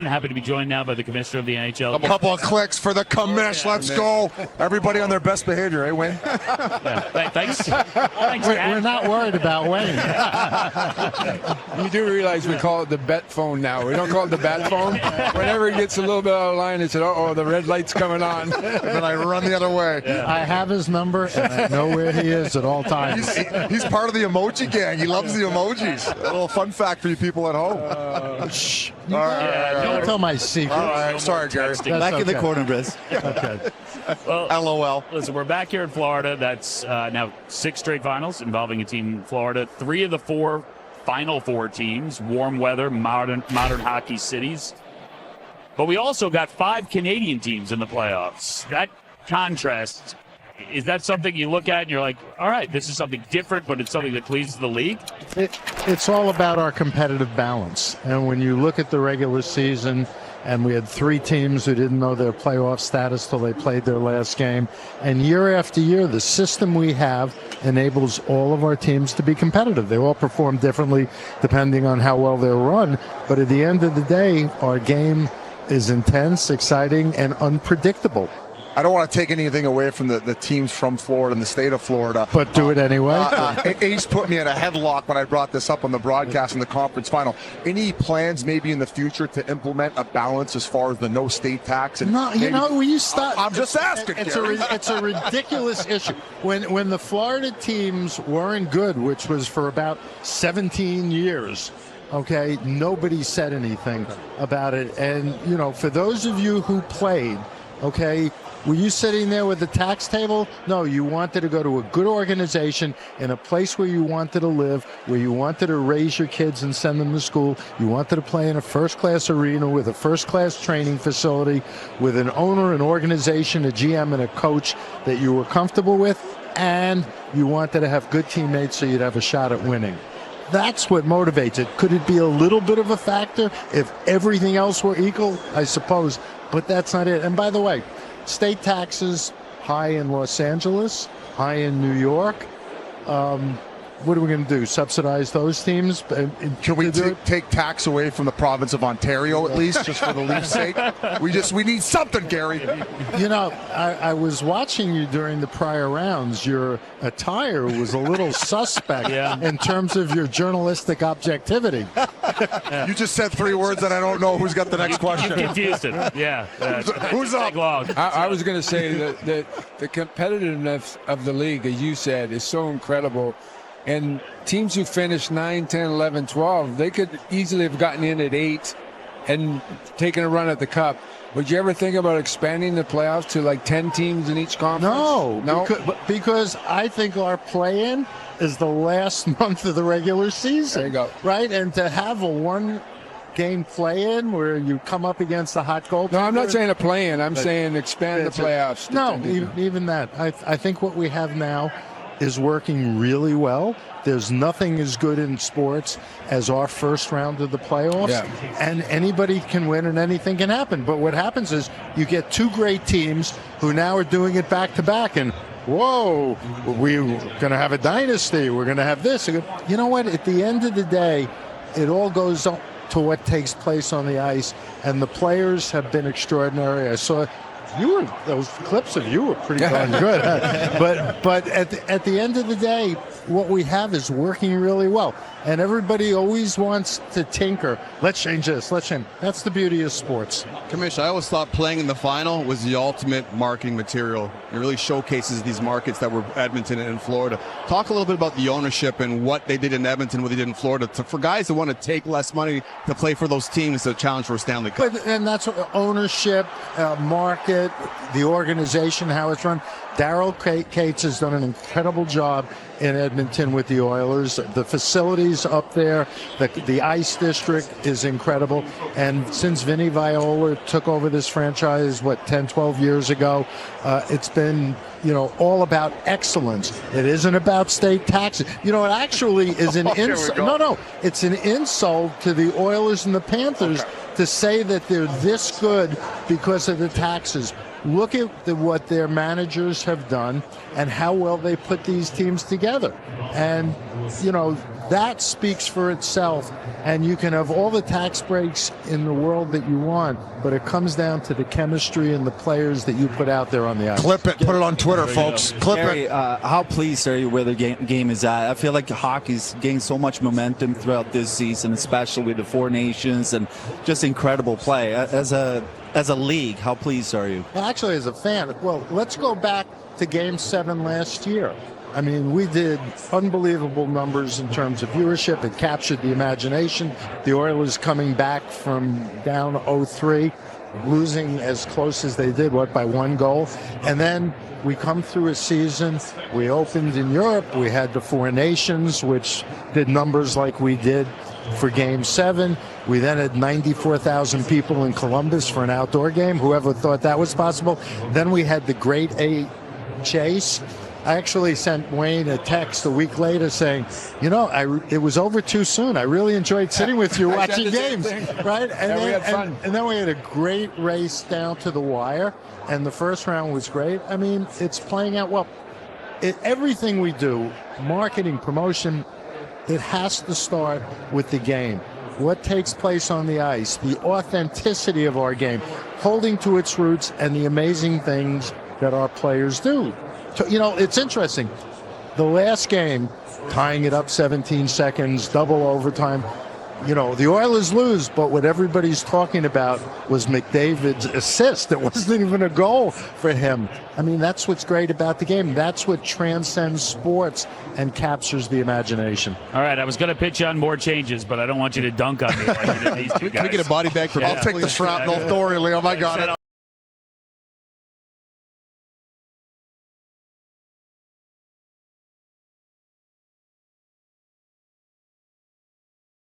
Happy to be joined now by the commissioner of the NHL. A couple of clicks for the commish. Let's go. Everybody on their best behavior, eh, Wayne? Yeah, thanks. We're not worried about Wayne. You do realize we call it the bet phone now. We don't call it the bat phone. Whenever it gets a little bit out of line, it's uh-oh, the red light's coming on. And then I run the other way. Yeah. I have his number, and I know where he is at all times. He's part of the emoji gang. He loves the emojis. A little fun fact for you people at home. Shh. All right. Don't tell my secret. All right. Sorry, Gary. Back in the corner, Briz. Okay. Well, LOL. Listen, we're back here in Florida. That's now 6 straight finals involving a team in Florida. 3 of the 4 Final Four teams, warm weather, modern hockey cities. But we also got 5 Canadian teams in the playoffs. That contrast, is that something you look at and you're like, all right, this is something different, but it's something that pleases the league? It's all about our competitive balance. And when you look at the regular season, and we had 3 teams who didn't know their playoff status till they played their last game. And year after year, the system we have enables all of our teams to be competitive. They all perform differently depending on how well they're run. But at the end of the day, our game is intense, exciting, and unpredictable. I don't want to take anything away from the teams from Florida and the state of Florida. But do it anyway. Ace put me in a headlock when I brought this up on the broadcast in the conference final. Any plans maybe in the future to implement a balance as far as the no state tax? And no, you know, when you start, I'm just asking. It's a ridiculous issue. When the Florida teams weren't good, which was for about 17 years, okay, nobody said anything about it. And, you know, for those of you who played, okay, were you sitting there with the tax table? No, you wanted to go to a good organization in a place where you wanted to live, where you wanted to raise your kids and send them to school. You wanted to play in a first-class arena with a first-class training facility, with an owner, an organization, a GM, and a coach that you were comfortable with, and you wanted to have good teammates so you'd have a shot at winning. That's what motivates it. Could it be a little bit of a factor if everything else were equal? I suppose, but that's not it. And by the way, state taxes high in Los Angeles, high in New York. What are we going to do? Subsidize those teams? Can we take tax away from the province of Ontario at least, just for the Leafs' sake? We need something, Gary. You know, I was watching you during the prior rounds. Your attire was a little suspect in terms of your journalistic objectivity. You just said 3 words and I don't know who's got the next question. You confused it. Yeah. Who's up? I was going to say that the competitiveness of the league, as you said, is so incredible. And teams who finish 9, 10, 11, 12, they could easily have gotten in at 8 and taken a run at the Cup. Would you ever think about expanding the playoffs to like 10 teams in each conference? No. Because I think our play-in is the last month of the regular season. There you go. Right? And to have a one-game play-in where you come up against a hot goaltender. No, I'm not saying a play-in. I'm saying expand the playoffs. No, even that. I think what we have now is working really well. There's nothing as good in sports as our first round of the playoffs. Yeah. And anybody can win and anything can happen. But what happens is you get 2 great teams who now are doing it back-to-back. And, whoa, we're going to have a dynasty. We're going to have this. You know what? At the end of the day, it all goes to what takes place on the ice. And the players have been extraordinary. I saw those clips of you were pretty darn good. But at the end of the day, what we have is working really well. And everybody always wants to tinker. Let's change this. Let's change. That's the beauty of sports. Commissioner, I always thought playing in the final was the ultimate marketing material. It really showcases these markets that were Edmonton and Florida. Talk a little bit about the ownership and what they did in Edmonton, what they did in Florida. For guys that want to take less money to play for those teams to challenge for a Stanley Cup. And that's what ownership, market, the organization, how it's run. Daryl Cates has done an incredible job in Edmonton with the Oilers. The facilities up there, the ice district is incredible. And since Vinny Viola took over this franchise, 10, 12 years ago, it's been, all about excellence. It isn't about state taxes. It actually is an insult. No, it's an insult to the Oilers and the Panthers to say that they're this good because of the taxes. Look at what their managers have done and how well they put these teams together. And, that speaks for itself. And you can have all the tax breaks in the world that you want, but it comes down to the chemistry and the players that you put out there on the ice. Clip it. Put it on Twitter, folks. Clip Gary, it. how pleased are you where the game is at? I feel like hockey's gained so much momentum throughout this season, especially with the Four Nations and just incredible play. As a league, how pleased are you? Actually, as a fan, well, let's go back to Game 7 last year. I mean, we did unbelievable numbers in terms of viewership. It captured the imagination. The Oilers coming back from down 0-3, losing as close as they did, by 1 goal. And then we come through a season. We opened in Europe. We had the Four Nations, which did numbers like we did for Game 7. We then had 94,000 people in Columbus for an outdoor game. Whoever thought that was possible? Then we had the Great 8 chase. I actually sent Wayne a text a week later saying, it was over too soon. I really enjoyed sitting with you watching games, right? And, we had fun. And then we had a great race down to the wire, and the first round was great. I mean, it's playing out well. Everything we do, marketing, promotion, it has to start with the game. What takes place on the ice, the authenticity of our game, holding to its roots, and the amazing things that our players do. It's interesting. The last game, tying it up 17 seconds, double overtime. The Oilers lose, but what everybody's talking about was McDavid's assist. It wasn't even a goal for him. I mean, that's what's great about the game. That's what transcends sports and captures the imagination. All right, I was going to pitch on more changes, but I don't want you to dunk on me. Like you did these two guys. Can we get a body bag for I'll take the shrapnel. Don't worry, Leo. I got it.